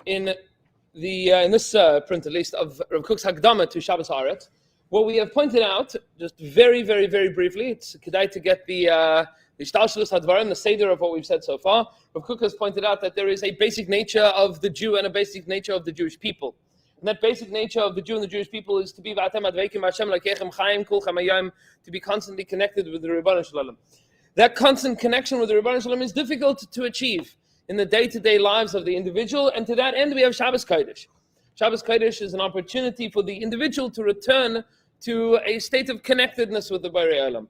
in this print, at least, of Rav Kook's Hagdama to Shabbos Haaretz. What we have pointed out, just very, very, very briefly, it's kedai to get the Shtalshelus Hadvarim, the seder of what we've said so far. Rav Kook has pointed out that there is a basic nature of the Jew and a basic nature of the Jewish people. And that basic nature of the Jew and the Jewish people is to be v'atem adveikim Hashem lakechem chayim kulchem hayom, to be constantly connected with the Ribbon Shalom. That constant connection with the Ribbon Shalom is difficult to achieve in the day-to-day lives of the individual, and to that end we have Shabbos Kodesh. Shabbos Kodesh is an opportunity for the individual to return to a state of connectedness with the Borei Olam.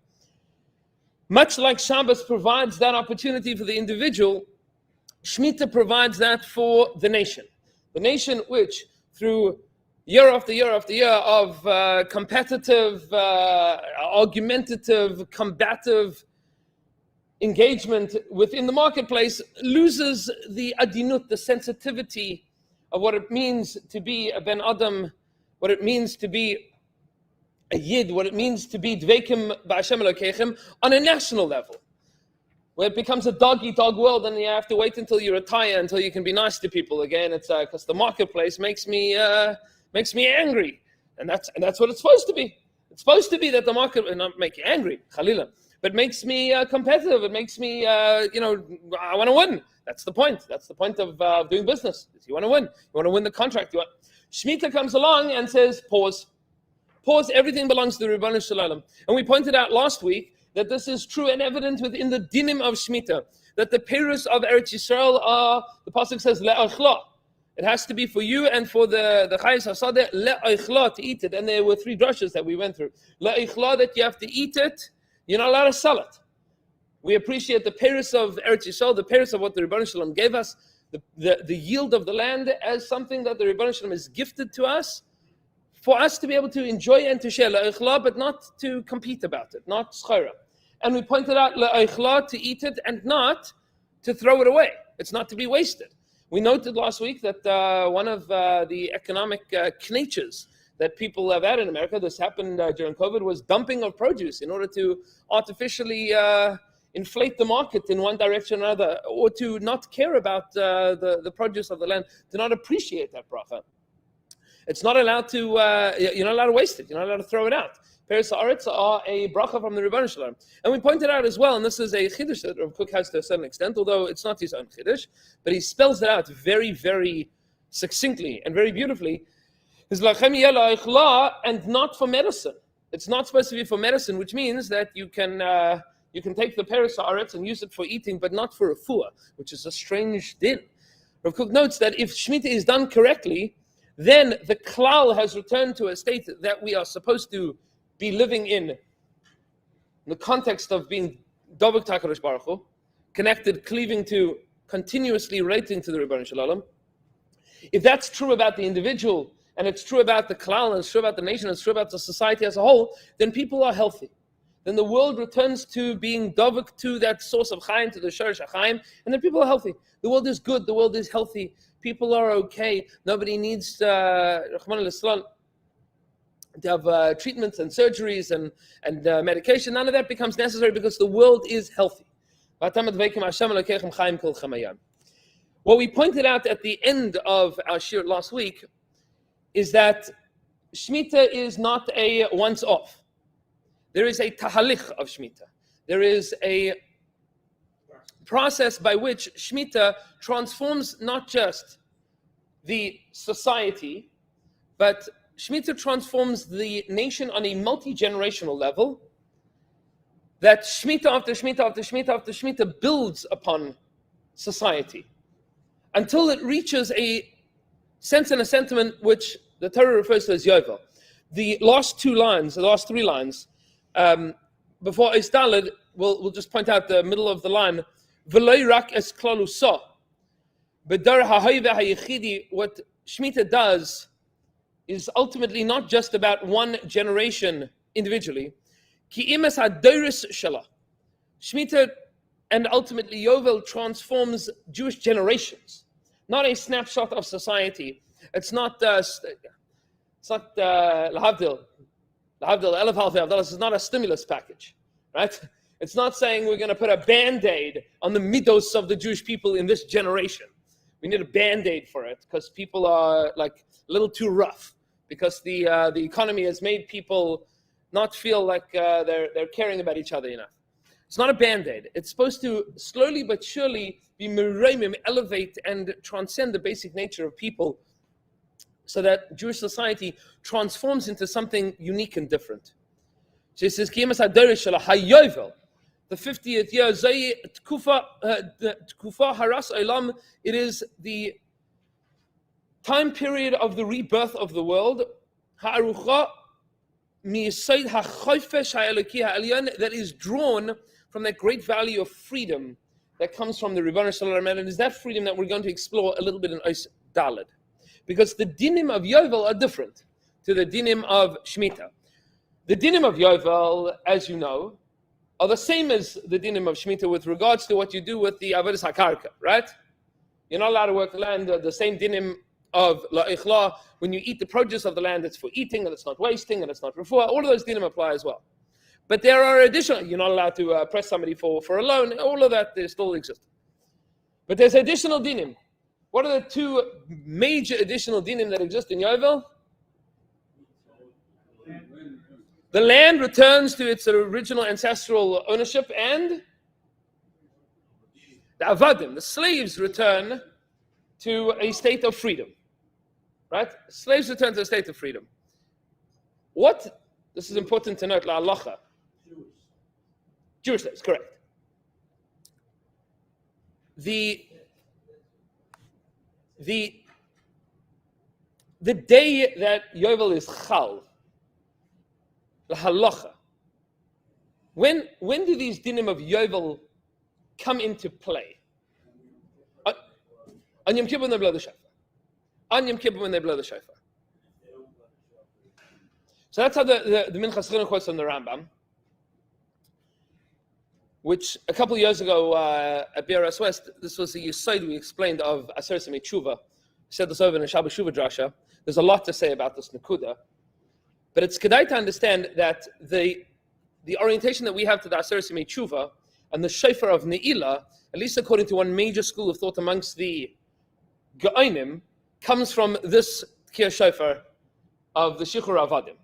Much like Shabbos provides that opportunity for the individual, Shemitah provides that for the nation. The nation which, through year after year after year of competitive, argumentative, combative engagement within the marketplace, loses the adinut, the sensitivity of what it means to be a Ben Adam, what it means to be a Yid, what it means to be Dveikim B'Hashem Elokechem on a national level, where it becomes a dog-eat-dog world, and you have to wait until you retire until you can be nice to people again. It's because the marketplace makes me angry, and that's what it's supposed to be. It's supposed to be that the market will not make you angry, Khalilah, but makes me competitive. It makes me, I want to win. That's the point. That's the point of doing business. You want to win. You want to win the contract. Shemitah comes along and says, pause. Pause, everything belongs to the Ribbon Shalom. And we pointed out last week that this is true and evident within the dinim of Shemitah, that the perus of Eretz Yisrael are, the pasuk says, le'ochla. It has to be for you and for the Chayes HaSadeh, le'ochla, to eat it. And there were 3 drushes that we went through. Le'ochla, that you have to eat it, you're not allowed to sell it. We appreciate the perus of Eretz Yisrael, the perus of what the Ribbon Shalom gave us, the yield of the land as something that the Ribbon Shalom has gifted to us, for us to be able to enjoy and to share le'ochla, but not to compete about it, not schara. And we pointed out le'ochla, to eat it and not to throw it away. It's not to be wasted. We noted last week that one of the economic knetches that people have had in America, this happened during COVID, was dumping of produce in order to artificially inflate the market in one direction or another, or to not care about the produce of the land, to not appreciate that bracha. It's not allowed to, you're not allowed to waste it. You're not allowed to throw it out. Peres haaretz are a bracha from the Ribbon Shalom. And we pointed out as well, and this is a chiddush that Rav Kook has to a certain extent, although it's not his own chiddush, but he spells it out very, very succinctly and very beautifully. Is lachem yeh and not for medicine. It's not supposed to be for medicine, which means that you can take the peres haaretz and use it for eating, but not for refuah, which is a strange din. Rav Kook notes that if Shemitah is done correctly, then the klal has returned to a state that we are supposed to be living in the context of being dovek HaKadosh Baruch Hu, connected, cleaving to, continuously relating to the Ribbon Shalom. If that's true about the individual, and it's true about the klal, and it's true about the nation, and it's true about the society as a whole, then people are healthy. Then the world returns to being dovek to that source of chayim, to the shorish HaChaim, and then people are healthy. The world is good, the world is healthy. People are okay. Nobody needs Rahman al-Islam to have treatments and surgeries and medication. None of that becomes necessary because the world is healthy. What we pointed out at the end of our shir last week is that Shemitah is not a once-off. There is a tahalich of Shemitah. There is a process by which Shemitah transforms not just the society, but Shemitah transforms the nation on a multi-generational level, that Shemitah after Shemitah after Shemitah after Shemitah builds upon society until it reaches a sense and a sentiment which the Torah refers to as Yovel. The last 3 lines, before Eisdalid, we'll just point out the middle of the line, V'loi rak es klalusa. B'dar ha'hoive ha'yechidi, what Shemitah does is ultimately not just about one generation individually. Ki imes ha'doris shala. Shemitah and ultimately Yovel transforms Jewish generations, not a snapshot of society. It's not lahavdil, elef halfei avdalah. This is not a stimulus package, right? It's not saying we're going to put a band-aid on the midos of the Jewish people in this generation. We need a Band-Aid for it because people are like a little too rough because the economy has made people not feel like they're caring about each other enough. It's not a Band-Aid. It's supposed to slowly but surely be mereimim, elevate and transcend the basic nature of people so that Jewish society transforms into something unique and different. She says, Yovel, the 50th year, Tkufa Haras Olam, it is the time period of the rebirth of the world, that is drawn from that great value of freedom that comes from the Ribono Shel Olam, and it is that freedom that we're going to explore a little bit in Ois Daled. Because the dinim of Yovel are different to the dinim of Shemitah. The dinim of Yovel, as you know, are the same as the dinim of Shemitah with regards to what you do with the Avodas HaKarka, right? You're not allowed to work the land. The same dinim of La'ichla, when you eat the produce of the land, it's for eating, and it's not wasting, and it's not refuah. All of those dinim apply as well. But there are additional, you're not allowed to press somebody for a loan. All of that, they still exist. But there's additional dinim. What are the two major additional dinim that exist in Yovel? The land returns to its original ancestral ownership, and the avadim, the slaves, return to a state of freedom. Right? Slaves return to a state of freedom. What? This is important to note, la halacha. Jewish slaves, correct. The day that Yovel is chal, the halacha, when do these dinim of Yovel come into play? On Yom Kippur when they blow the shofar. On Yom Kippur when they blow the shofar. So that's how the Minchas Chinuch quotes on the Rambam, which a couple of years ago at BRS West, this was the Yesod we explained of Aseret Yemei Tshuva. I said this over in a Shabbos Shuvah Drasha. There's a lot to say about this Nakuda. But it's kedai to understand that the orientation that we have to the Aseret Yemei Tshuva and the Shofar of Ne'ilah, at least according to one major school of thought amongst the Ge'onim, comes from this Tkiyah Shofar of the Shichur Avadim.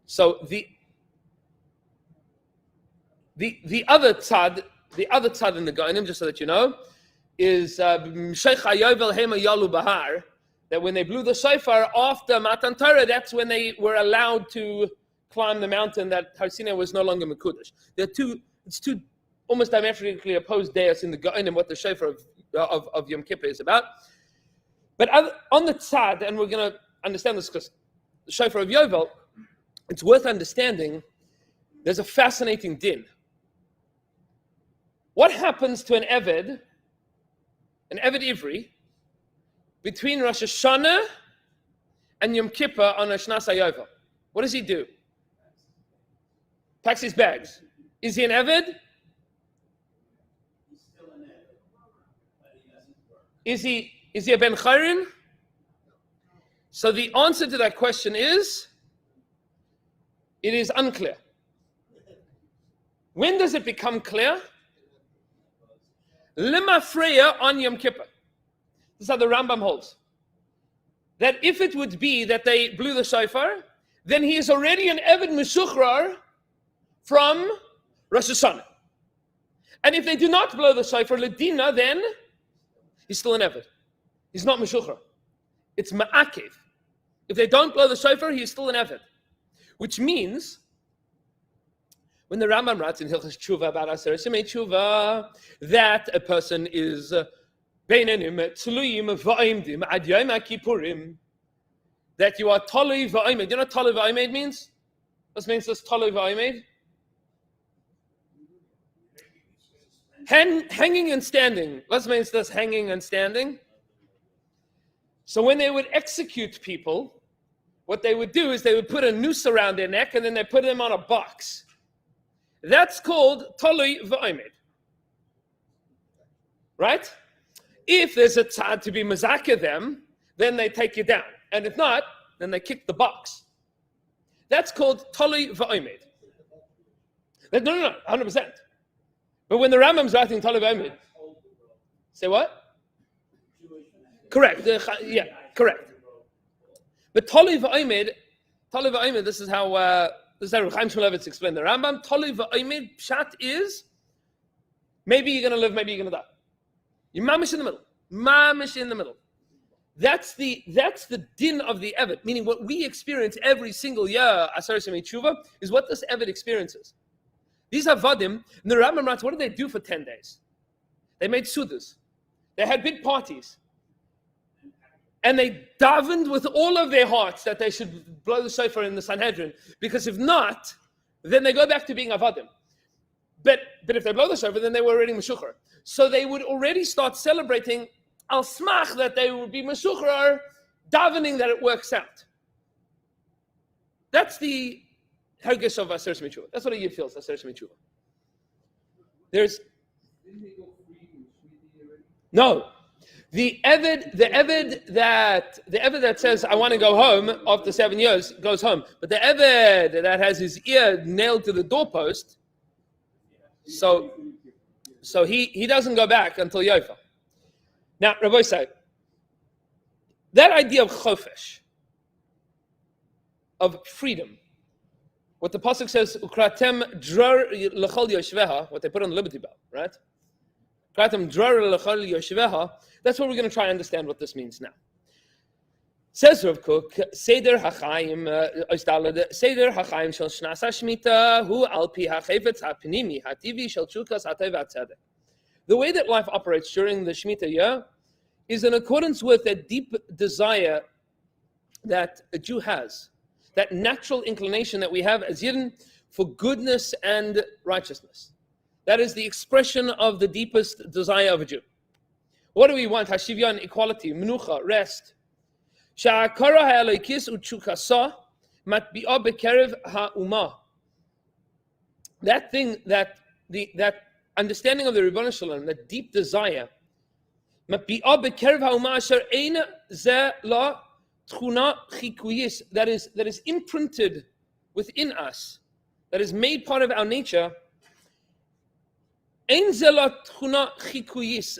So the other tzad in the Ge'onim, just so that you know, is Sheikh Yovel Hema Yalu Bahar, that when they blew the shofar after Matan Torah, that's when they were allowed to climb the mountain that Har Sinai was no longer Mekudesh. It's two almost diametrically opposed days in the Ge'onim, what the shofar of Yom Kippur is about. But on the tzad, and we're going to understand this because the shofar of Yovel, it's worth understanding, there's a fascinating din. What happens to an Eved Ivri, between Rosh Hashanah and Yom Kippur on Shnas HaYovel? What does he do? Packs his bags. Is he an Eved? He's still an Eved, but he doesn't work. Is he a Ben Chayrin? So the answer to that question is, it is unclear. When does it become clear? Lima Freya on Yom Kippur. This is how the Rambam holds. That if it would be that they blew the shofar, then he is already an Eved Meshuchrar from Rosh Hashanah. And if they do not blow the shofar, Ledina, then he's still an Eved. He's not Meshuchrar. It's Ma'akev. If they don't blow the shofar, he's still an Eved. Which means, when the Rambam writes in Hilchos Tshuva about Aseret Yemei Tshuva, that a person is Beinenim Tzluyim Va'imdim Ad Yom HaKippurim, that you are Tolui Va'imid. You know what Tolui Va'imid means? What means this Tolui Va'imid? Hanging and standing. What means this hanging and standing? So when they would execute people, what they would do is they would put a noose around their neck and then they put them on a box. That's called Tolui Va'imid. Right? If there's a tzad to be mazaka them, then they take you down. And if not, then they kick the box. That's called Tolui Va'imid. No, 100%. But when the Rambam's writing Tolui Va'imid, say what? Correct. Correct. But Toli v'Omed, this is how Chaim Shmulevitz explained the Rambam. Toli v'Omed, pshat is, maybe you're going to live, maybe you're going to die. You're mamish in the middle. Mamish in the middle. That's the din of the Eved, meaning what we experience every single year, Asar Shemei Tshuva, is what this Eved experiences. These Avadim, and the Rambam writes, what did they do for 10 days? They made sudas. They had big parties. And they davened with all of their hearts that they should blow the shofar in the Sanhedrin, because if not, then they go back to being Avadim. But if they blow the shofar, then they were already Meshuchar. So they would already start celebrating al smach that they would be Meshuchar, davening that it works out. That's the Hergesh of Aseret Shemei. That's what a Yid feels, Aseret Shemei. There's no. The Eved that says, I want to go home after 7 years, goes home. But the Eved that has his ear nailed to the doorpost, so he doesn't go back until Yovel. Now, Rabbi said, that idea of chofesh, of freedom, what the pasuk says, "Ukratem drar lechol yoshveha," what they put on the Liberty Bell, right? Ukratem drar lechol yoshveha. That's what we're going to try and understand what this means now. Says Rav Kook, Seder Hachaim, Seder Hachaim shel Shnas HaShmita hu al pi hachefetz hapnimi hativi shel tshukas hatov hatzedek. The way that life operates during the Shemitah year is in accordance with a deep desire that a Jew has, that natural inclination that we have as Yidden for goodness and righteousness. That is the expression of the deepest desire of a Jew. What do we want? Hashivyan, equality, menucha, rest. Sha'akara ha'elokis u'tshukasa matbi'a bekerev ha'umah. That thing, that understanding of the Ribono Shel Olam, that deep desire, matbi'a bekerev ha'umah asher ein ze la tchuna chikuyis, that is imprinted within us, that is made part of our nature. Ein ze la tchuna chikuyis.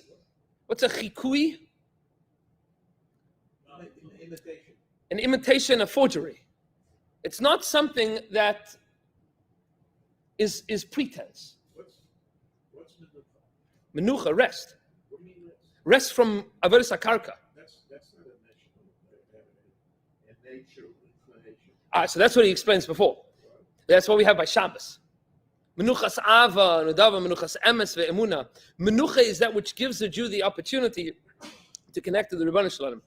What's a chikui? An imitation, a forgery. It's not something that is pretense. What's Menucha, rest. What do you mean Rest from avodas hakarka. That's not a nature inclination. So that's what he explains before. That's what we have by Shabbos. Menuchas ava, nudava, menuchas emes ve'emuna. Menucha is that which gives the Jew the opportunity to connect to the Ribono Shel Olam.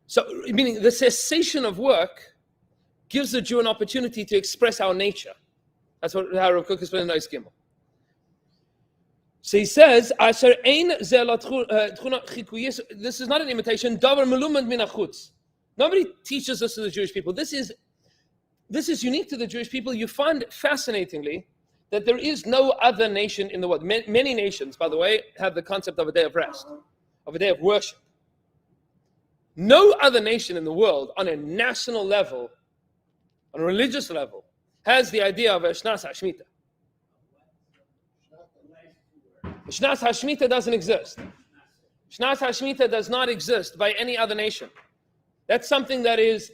So, meaning the cessation of work gives the Jew an opportunity to express our nature. That's what Rav Kook explained in Ois Gimel. So he says, "Asher ein ze la tchuna chikuyis." This is not an imitation. Davar melumad min achutz. Nobody teaches this to the Jewish people. This is unique to the Jewish people. You find fascinatingly that there is no other nation in the world. Many nations, by the way, have the concept of a day of rest, of a day of worship. No other nation in the world, on a national level, on a religious level, has the idea of a Shnas HaShmita. Shnas HaShmita doesn't exist. Shnas HaShmita does not exist by any other nation. That's something that is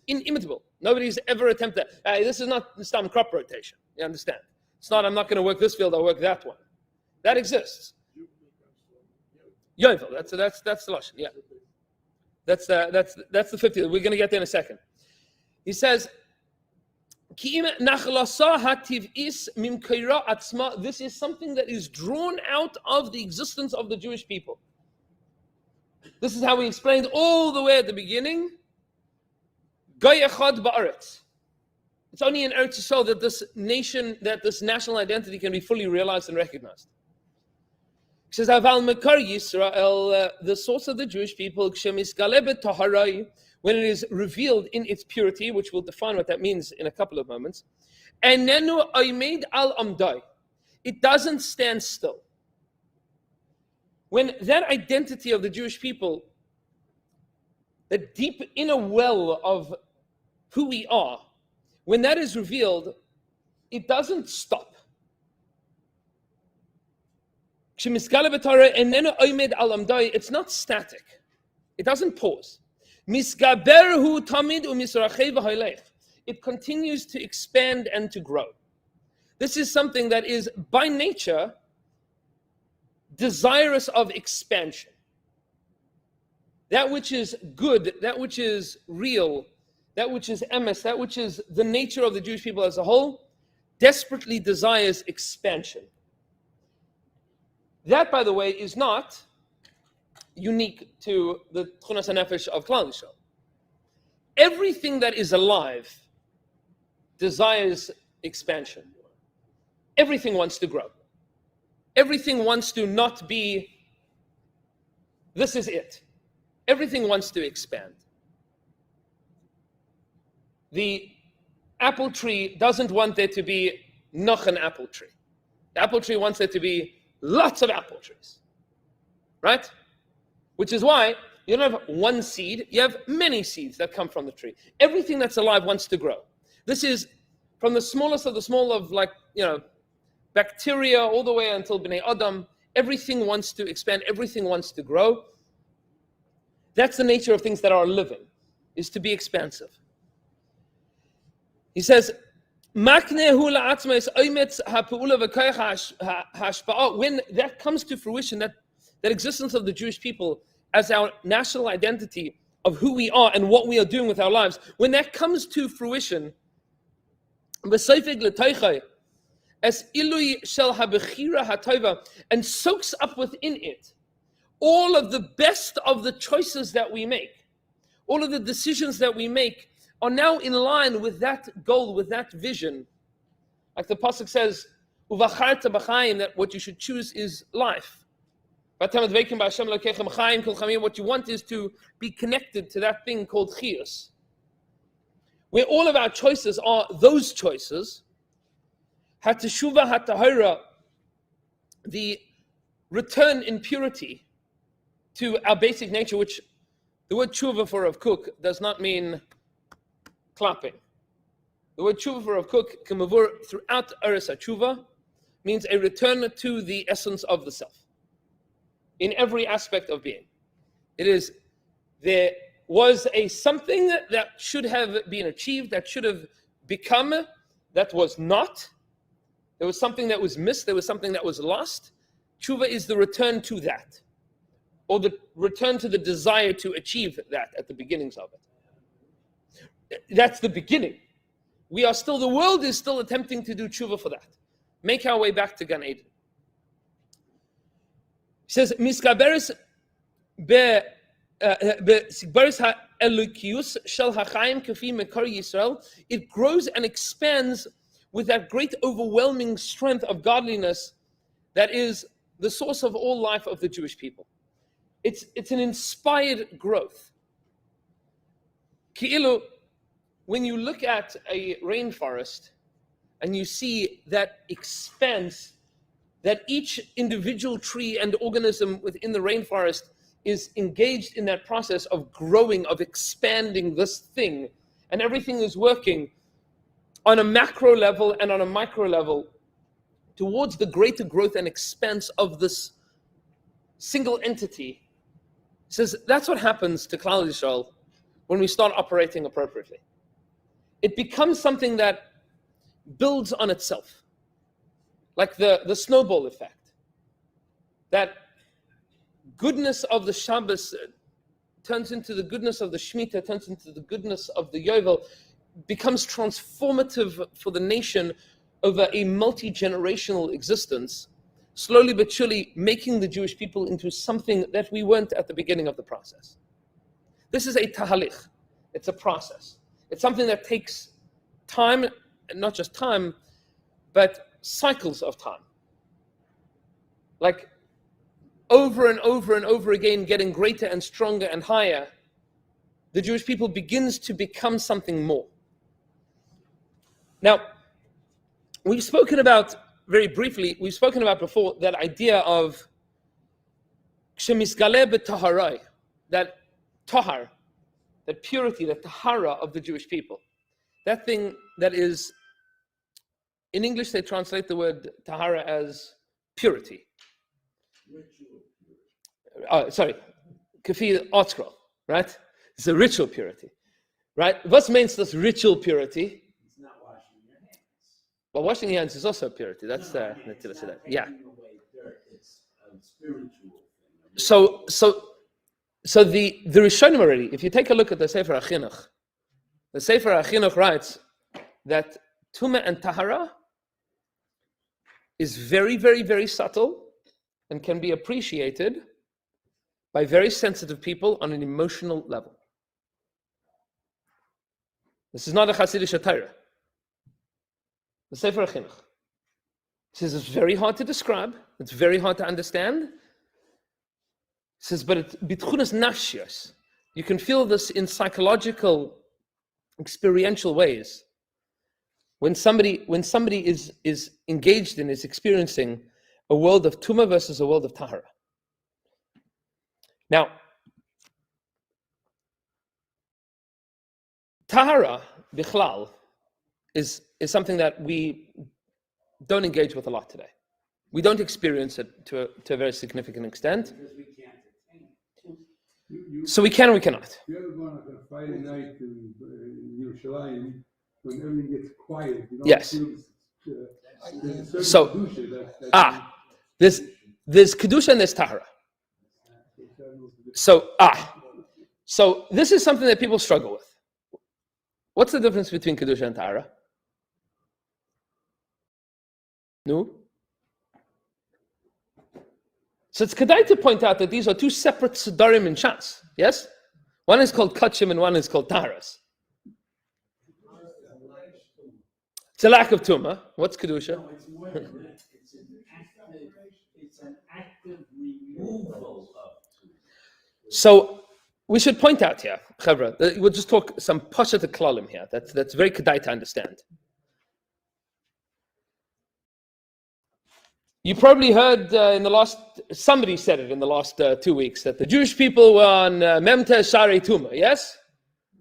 inimitable. Nobody's ever attempted that. This is not some crop rotation. You understand? It's not, I'm not going to work this field, I'll work that one. That exists. Yovel, that's the Lashon, yeah. That's the 50. We're going to get there in a second. He says, this is something that is drawn out of the existence of the Jewish people. This is how we explained all the way at the beginning. Goy echad ba'aretz. It's only in Eretz Yisrael that this nation, that this national identity can be fully realized and recognized. He says, Aval Mekar Yisrael, the source of the Jewish people, when it is revealed in its purity, which we'll define what that means in a couple of moments, Enenu Oimed al Amdai. It doesn't stand still. When that identity of the Jewish people, the deep inner well of who we are, when that is revealed, it doesn't stop. It's not static. It doesn't pause. It continues to expand and to grow. This is something that is by nature desirous of expansion. That which is good, that which is real, that which is emes, that which is the nature of the Jewish people as a whole, desperately desires expansion. That, by the way, is not unique to the Tchunas HaNefesh of Klal Yisrael. Everything that is alive desires expansion. Everything wants to grow. Everything wants to not be, this is it. Everything wants to expand. The apple tree doesn't want there to be noch an apple tree. The apple tree wants there to be lots of apple trees. Right? Which is why you don't have one seed, you have many seeds that come from the tree. Everything that's alive wants to grow. This is from the smallest of the small of bacteria all the way until Bnei Adam. Everything wants to expand, everything wants to grow. That's the nature of things that are living, is to be expansive. He says, when that comes to fruition, that existence of the Jewish people as our national identity of who we are and what we are doing with our lives, when that comes to fruition, and soaks up within it all of the best of the choices that we make, all of the decisions that we make are now in line with that goal, with that vision. Like the pasuk says, that what you should choose is life. What you want is to be connected to that thing called chiyus. Where all of our choices are those choices, hateshuvah hatahira, the return in purity to our basic nature, which the word tshuva for Rav Kook does not mean clapping. The word tshuva for Rav Kook, kemavur, throughout Eretz HaTshuva, means a return to the essence of the self. In every aspect of being. It is, there was a something that should have been achieved, that should have become, that was not. There was something that was missed, there was something that was lost. Tshuva is the return to that. Or the return to the desire to achieve that at the beginnings of it. That's the beginning. The world is still attempting to do tshuva for that. Make our way back to Gan Eden. He says, Miskaberis besigbaris ha'elukius shel ha'chaim kafi mekar Yisrael. It grows and expands with that great overwhelming strength of godliness that is the source of all life of the Jewish people. It's an inspired growth. Ki'ilu, when you look at a rainforest and you see that expanse, that each individual tree and organism within the rainforest is engaged in that process of growing, of expanding this thing, and everything is working on a macro level and on a micro level towards the greater growth and expanse of this single entity. He says that's what happens to Klal Yisrael when we start operating appropriately. It becomes something that builds on itself, like the snowball effect. That goodness of the Shabbos turns into the goodness of the Shemitah, turns into the goodness of the Yovel, becomes transformative for the nation over a multi-generational existence, slowly but surely making the Jewish people into something that we weren't at the beginning of the process. This is a tahalich. It's a process. It's something that takes time, and not just time, but cycles of time. Like over and over and over again, getting greater and stronger and higher, the Jewish people begins to become something more. Now, we've spoken about, very briefly, before that idea of Shemisgaleh b'taharai, that tahar, that purity, that tahara of the Jewish people. That thing that is, in English they translate the word tahara as purity. Sorry, Kafi art scroll, right? It's a ritual purity, right? What means this ritual purity? It's not washing your hands. Well, washing your hands is also a purity. That's No, I mean, it's not yeah. taking away dirt. It's a spiritual thing. So the Rishonim already, if you take a look at the Sefer HaChinuch, the Sefer HaChinuch writes that Tumah and Tahara is very, very, very subtle and can be appreciated by very sensitive people on an emotional level. This is not a Hasidic Torah. The Sefer HaChinuch says it's very hard to describe, it's very hard to understand. It says, but it's bitchunas nafshios. You can feel this in psychological, experiential ways. When somebody is engaged in, is experiencing a world of Tumah versus a world of Tahara. Now, Tahara, bichlal, is something that we don't engage with a lot today. We don't experience it to a very significant extent. Because we can't attain it. You, So we can or we cannot. you ever gone on a Friday night in Yerushalayim when everything gets quiet? You don't Yes. feel there's a certain So- kedusha that There's Kedusha and there's Tahara. So this is something that people struggle with. What's the difference between Kedusha and Tahara? No? So it's kedai to point out that these are two separate Siddharim in Shas. Yes? One is called Kachim and one is called Taharas. It's a lack of Tumah. What's Kedusha? No, it's more than that. It's an active removal of. So we should point out here, Chavra, we'll just talk some Pashat Klalim here. That's very kedai to understand. You probably heard somebody said it in the last 2 weeks, that the Jewish people were on Memte Shari Tumah, yes?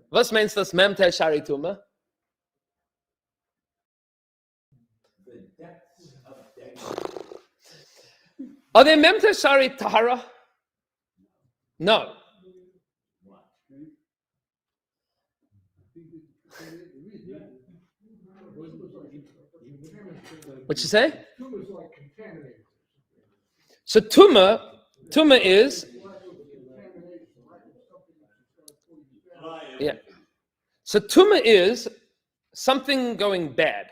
What means this Memte Shari Tumah? The depths of degradation. Are there Memte Shari Tahara? No. What you say? So Tumah is, yeah. So Tumah is something going bad.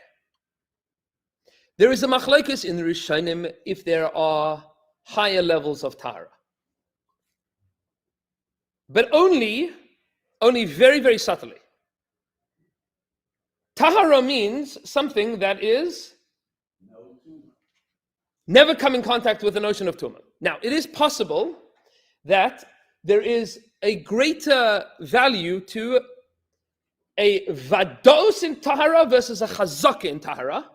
There is a machlokes in the Rishonim if there are higher levels of Tahara. But only very, very subtly. Tahara means something that is never come in contact with the notion of Tumah. Now, it is possible that there is a greater value to a vados in Tahara versus a chazaka in Tahara.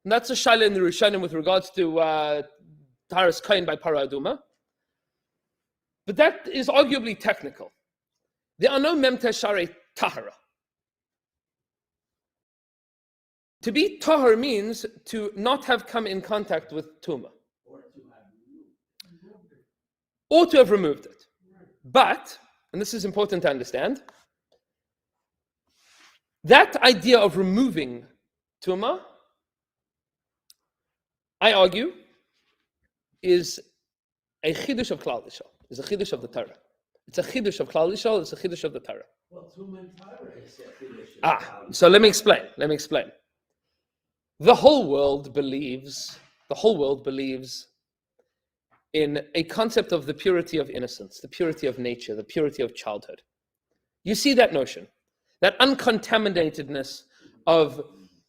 And that's a shaila in the Rishonim with regards to Tahara's kain by Para Aduma. But that is arguably technical. There are no memte shari Tahara. To be tahar means to not have come in contact with Tumah. Or to have removed it. But, and this is important to understand, that idea of removing Tumah, I argue, is a chidush of Klal Yisrael. It's a chidush of the Torah. It's a chidush of Klal Yisrael. It's a chidush of the Torah. Well, Tumah and Tahara is a chiddush of So let me explain. The whole world believes in a concept of the purity of innocence, the purity of nature, the purity of childhood. You see that notion, that uncontaminatedness of,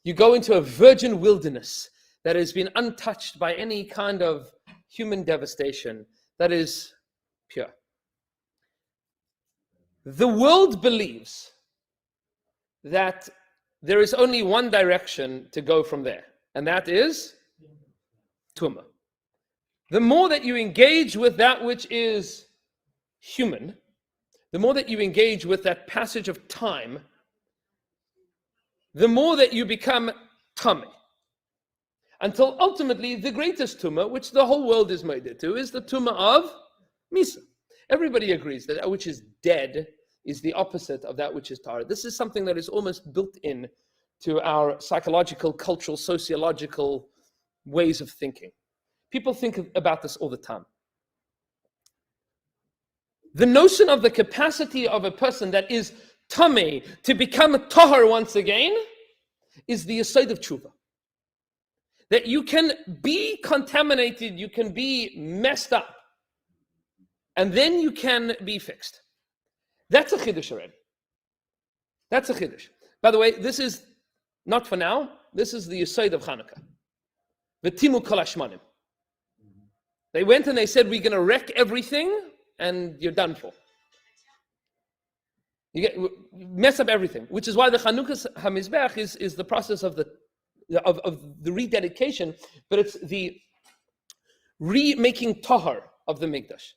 you go into a virgin wilderness that has been untouched by any kind of human devastation, that is pure. The world believes that there is only one direction to go from there, and that is Tumah. The more that you engage with that which is human, the more that you engage with that passage of time, the more that you become tummy. until ultimately the greatest tumah, which the whole world is made to, is the tumah of Misa. Everybody agrees that that which is dead is the opposite of that which is tahara. This is something that is almost built in to our psychological, cultural, sociological ways of thinking. People think about this all the time. The notion of the capacity of a person that is tameh to become a tahar once again is the yesod of tshuva. That you can be contaminated, you can be messed up, and then you can be fixed. That's a chiddush already. That's a chiddush. By the way, this is not for now. This is the yesod of Hanukkah. V'timu kol hashmanim. They went and they said, we're going to wreck everything, and you're done for. You mess up everything, which is why the Chanukah HaMizbech is the process of the rededication, but it's the remaking tahar of the Mikdash.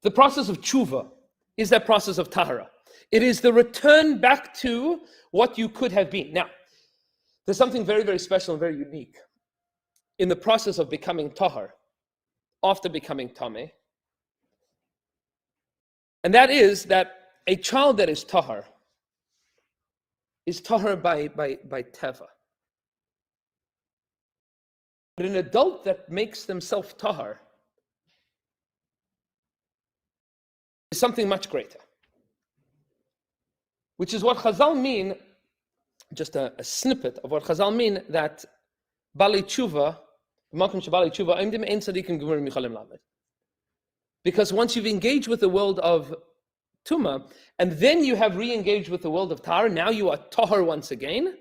The process of tshuva is that process of tahara. It is the return back to what you could have been. Now, there's something very, very special and very unique in the process of becoming tahar after becoming tameh. And that is that a child that is tahar by teva. But an adult that makes themselves tahar is something much greater. Which is what Chazal mean, just a snippet of what Chazal mean, that Bali Tshuva, because once you've engaged with the world of Tumah, and then you have re-engaged with the world of Tahar, now you are Tahar once again.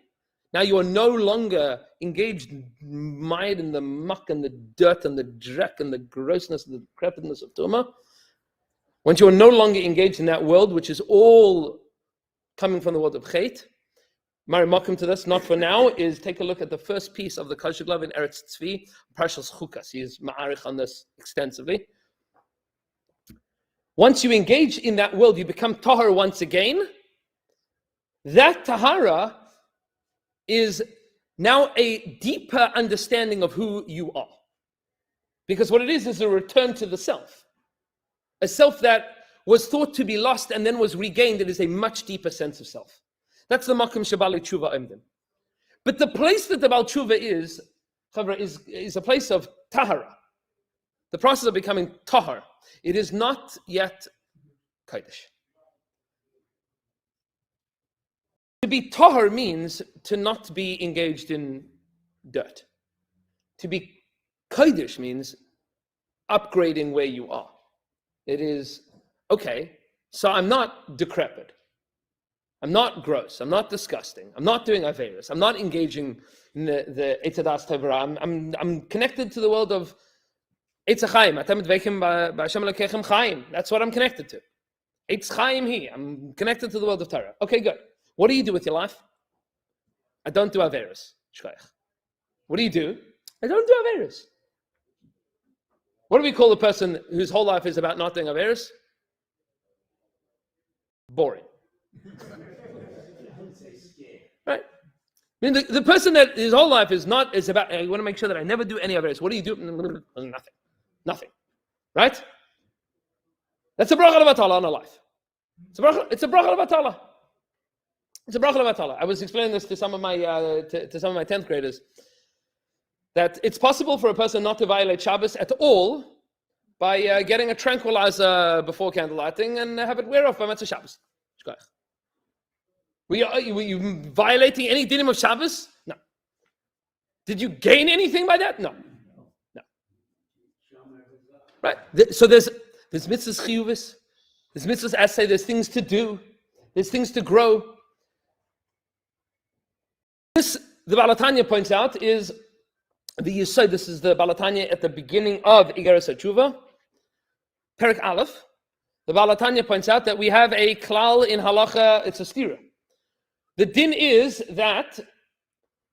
Now you are no longer engaged mired in the muck and the dirt and the dreck and the grossness and the decrepitness of Tumah. Once you are no longer engaged in that world, which is all coming from the world of Chet, Mari Mokim to this, not for now, is take a look at the first piece of the Kashuk Lav in Eretz Tzvi, Parshas Chukas. He is ma'arich on this extensively. Once you engage in that world, you become tahara once again. That tahara is now a deeper understanding of who you are. Because what it is a return to the self. A self that was thought to be lost and then was regained. It is a much deeper sense of self. That's the makom shebali tshuva imdim. But the place that the Bal Tshuva is a place of tahara. The process of becoming tahar. It is not yet Kaddish. To be tahar means to not be engaged in dirt. To be Kaddish means upgrading where you are. It is, okay, so I'm not decrepit. I'm not gross. I'm not disgusting. I'm not doing Averis. I'm not engaging in the Eitzadas Tevra. I'm connected to the world of Eitz Chaim. That's what I'm connected to. Eitz Chaim Hi. I'm connected to the world of Torah. Okay, good. What do you do with your life? I don't do Averis. What do you do? I don't do Averis. What do we call a person whose whole life is about not doing Averis? Boring. Right? I mean, the person that his whole life is about, I want to make sure that I never do any Averis. What do you do? Nothing. Right? That's a bracha levatala on a life. It's a bracha levatala. It's a bracha levatala. I was explaining this to some of my 10th graders, that it's possible for a person not to violate Shabbos at all by getting a tranquilizer before candlelighting and have it wear off by Motzei Shabbos. Were you violating any dinim of Shabbos? No. Did you gain anything by that? No. Right. So there's mitzvahs chiyuvis, there's mitzvahs asay, there's things to do, there's things to grow. This, the Baal HaTanya points out, is the Yesod. This is the Baal HaTanya at the beginning of Igeres HaTshuva, Perek Aleph. The Baal HaTanya points out that we have a klal in halacha, it's a stira. The din is that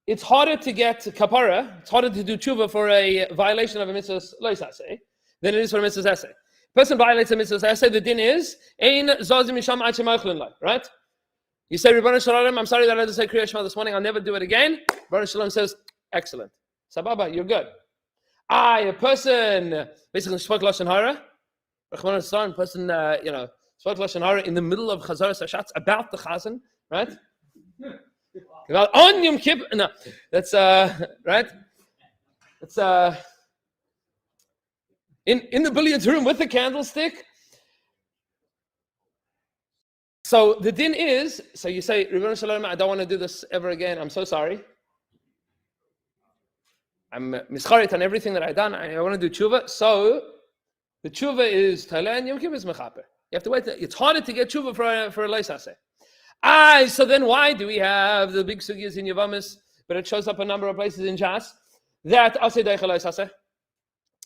it's harder to get kapara, it's harder to do tshuva for a violation of a mitzvah lois asay than it is for a mitzvah asay. Person violates a mitzvah asay, the din is ein zazim misham ad shemaychlin lai, right? You say, Ribbon Shalom, I'm sorry that I didn't say Kriya Shema this morning. I'll never do it again. Ribbon Shalom says, excellent. Sababa, you're good. A person basically spoke Lashon Hara. Rachmana litzlan, person, spoke Lashon Hara in the middle of Chazaras Hashatz about the Chazan, right? About on Yom Kippur. No, that's right. It's in the billiards room with the candlestick. So the din is, so you say, Ribbon Shalom, I don't want to do this ever again. I'm so sorry. I'm mischarit on everything that I've done. I want to do tshuva. So the tshuva is Taila and Yom Kippur is mechaper. You have to wait. It's harder to get tshuva for a leis haseh. So then why do we have the big sugyas in Yavamis, but it shows up a number of places in Jas that aseh deichel leis haseh,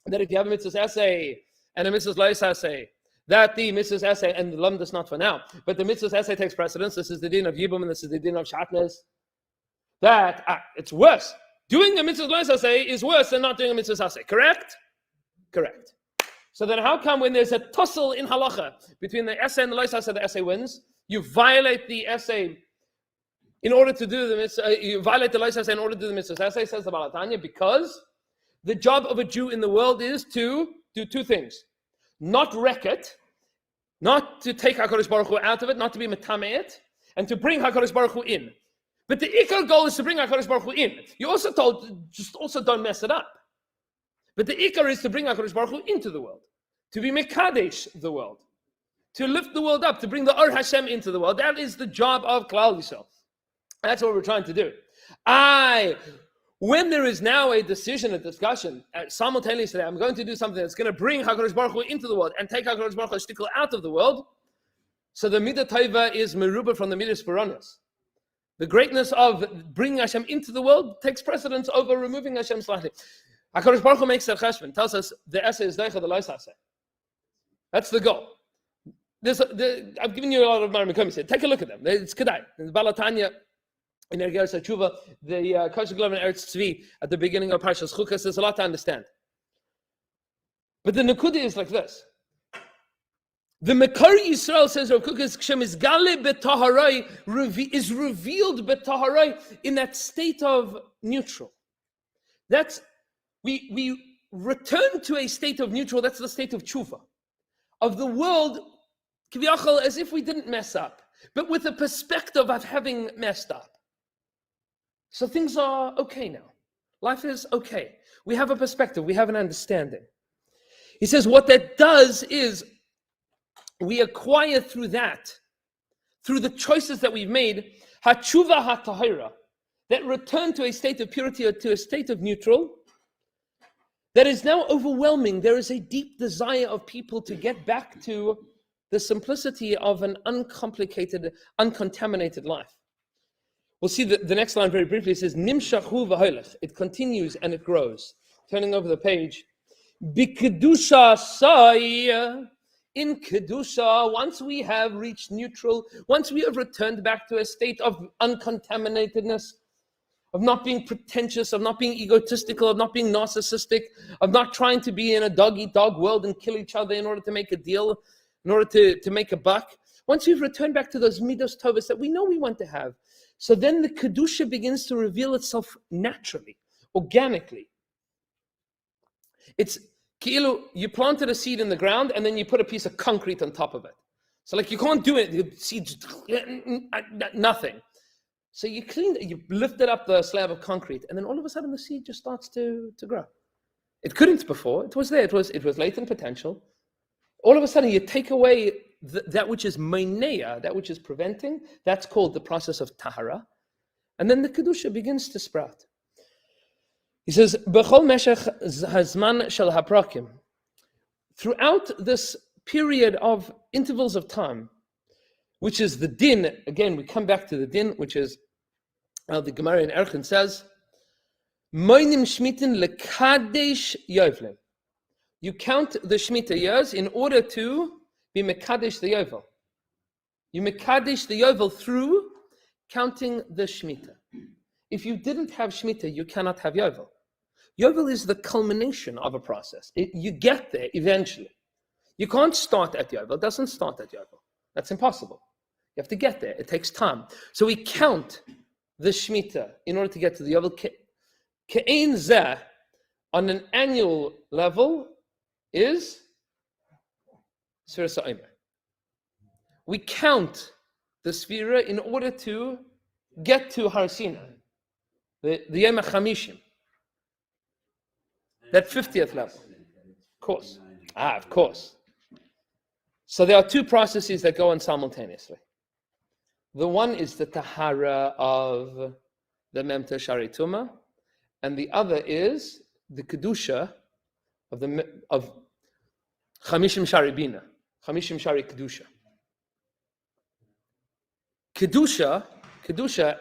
that if you have a mitzvah's essay and a mitzvah's leis haseh, that the mitzvah's essay, and the lumd is not for now, but the mitzvah's essay takes precedence. This is the din of Yibum and this is the din of Shatnez. That it's worse. Doing a mitzvah's leis haseh is worse than not doing a mitzvah's essay. Correct? Correct. So then how come when there's a tussle in halacha between the essay and the leis haseh, the essay wins? You violate the essay in order to do the mitzvah, you violate the leis haseh in order to do the mitzvah's essay, says the Baal HaTanya, because the job of a Jew in the world is to do two things. Not wreck it, not to take HaKadosh Baruch Hu out of it, not to be metameh it, and to bring HaKadosh Baruch Hu in. But the ikar goal is to bring HaKadosh Baruch Hu in. You also told, just also don't mess it up. But the ikar is to bring HaKadosh Baruch Hu into the world, to be mekadesh the world, to lift the world up, to bring the Or Hashem into the world. That is the job of Klal Yisrael. That's what we're trying to do. When there is now a decision, a discussion, simultaneously, I'm going to do something that's going to bring HaKadosh Baruch Hu into the world and take HaKadosh Baruch Hu shtickle out of the world. So the Midah Taiva is meruba from the Midah Sporonis. The greatness of bringing Hashem into the world takes precedence over removing Hashem slightly. HaKadosh Baruch Hu makes that cheshbon, tells us the essay is deicha the leis haseh. That's the goal. I've given you a lot of Marmakom. Take a look at them. It's Kedai. The Baal HaTanya in Ergeres HaTshuva, the Kosher Glav in Eretz Tzvi at the beginning of Parshas Chukas. There's a lot to understand. But the Nakuda is like this. The Mekar Yisrael says Rav Kukas Kshem is Gale b'Taharai is revealed b'Taharai in that state of neutral. That's we return to a state of neutral. That's the state of tshuva, of the world kiviyachol as if we didn't mess up, but with a perspective of having messed up. So things are okay now. Life is okay. We have a perspective. We have an understanding. He says what that does is we acquire through that, through the choices that we've made, hatshuva hatahira, that return to a state of purity or to a state of neutral, that is now overwhelming. There is a deep desire of people to get back to the simplicity of an uncomplicated, uncontaminated life. We'll see the next line very briefly. It says, Nimshachu v'hoilech. It continues and it grows. Turning over the page. B'kedusha sai. In Kedusha, once we have reached neutral, once we have returned back to a state of uncontaminatedness, of not being pretentious, of not being egotistical, of not being narcissistic, of not trying to be in a dog-eat-dog world and kill each other in order to make a deal, in order to make a buck. Once we've returned back to those midos tovas that we know we want to have, so then the Kedusha begins to reveal itself naturally, organically. It's you planted a seed in the ground and then you put a piece of concrete on top of it. So like you can't do it, the seed, nothing. So you lifted up the slab of concrete and then all of a sudden the seed just starts to grow. It couldn't before, it was there, it was latent potential. All of a sudden you take away that which is meinea, that which is preventing, that's called the process of tahara. And then the Kedusha begins to sprout. He says, B'chol meshech hazman shel haprakim. Throughout this period of intervals of time, which is the din, again, we come back to the din, which is, the Gemara in Erchin says, Moinim shmitin lekadesh yovlim. You count the Shemitah years in order to be mekadesh the Yovel. You mekadesh the Yovel through counting the Shemitah. If you didn't have Shemitah, you cannot have Yovel. Yovel is the culmination of a process. You get there eventually. You can't start at Yovel. It doesn't start at Yovel. That's impossible. You have to get there. It takes time. So we count the Shemitah in order to get to the Yovel. Ke'ein zeh, on an annual level, is Sfira Sa'omer. We count the Sfira in order to get to Har Sinai, the Yom HaChamishim, that 50th level. Of course. Of course. So there are two processes that go on simultaneously. The one is the Tahara of the Memta Shari Tuma, and the other is the Kedusha of Chamishim Shari Bina, Chamishim Shari Kedusha. Kedusha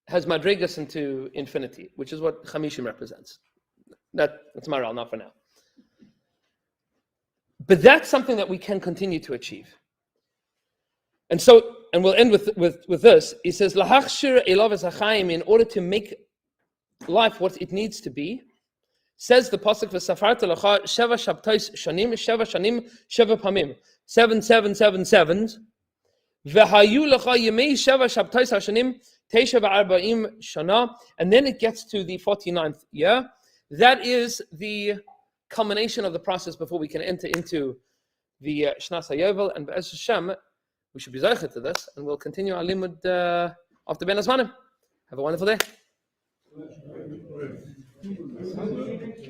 has madrigas into infinity, which is what Chamishim represents. That's Maral, not for now. But that's something that we can continue to achieve. And we'll end with this. He says, Lahachshir elav esachaim, in order to make life what it needs to be, says the pasuk v'safarta lecha sheva shabtais shanim sheva pamim, 7 v'hayu lecha yemei sheva shabtais hashanim teisha v'arba'im shana, and then it gets to the 49th year. That is the culmination of the process before we can enter into the Shnas HaYovel, and Be'ez Hashem, we should be zeicher to this, and we'll continue our limud after Ben Azmanim. Have a wonderful day.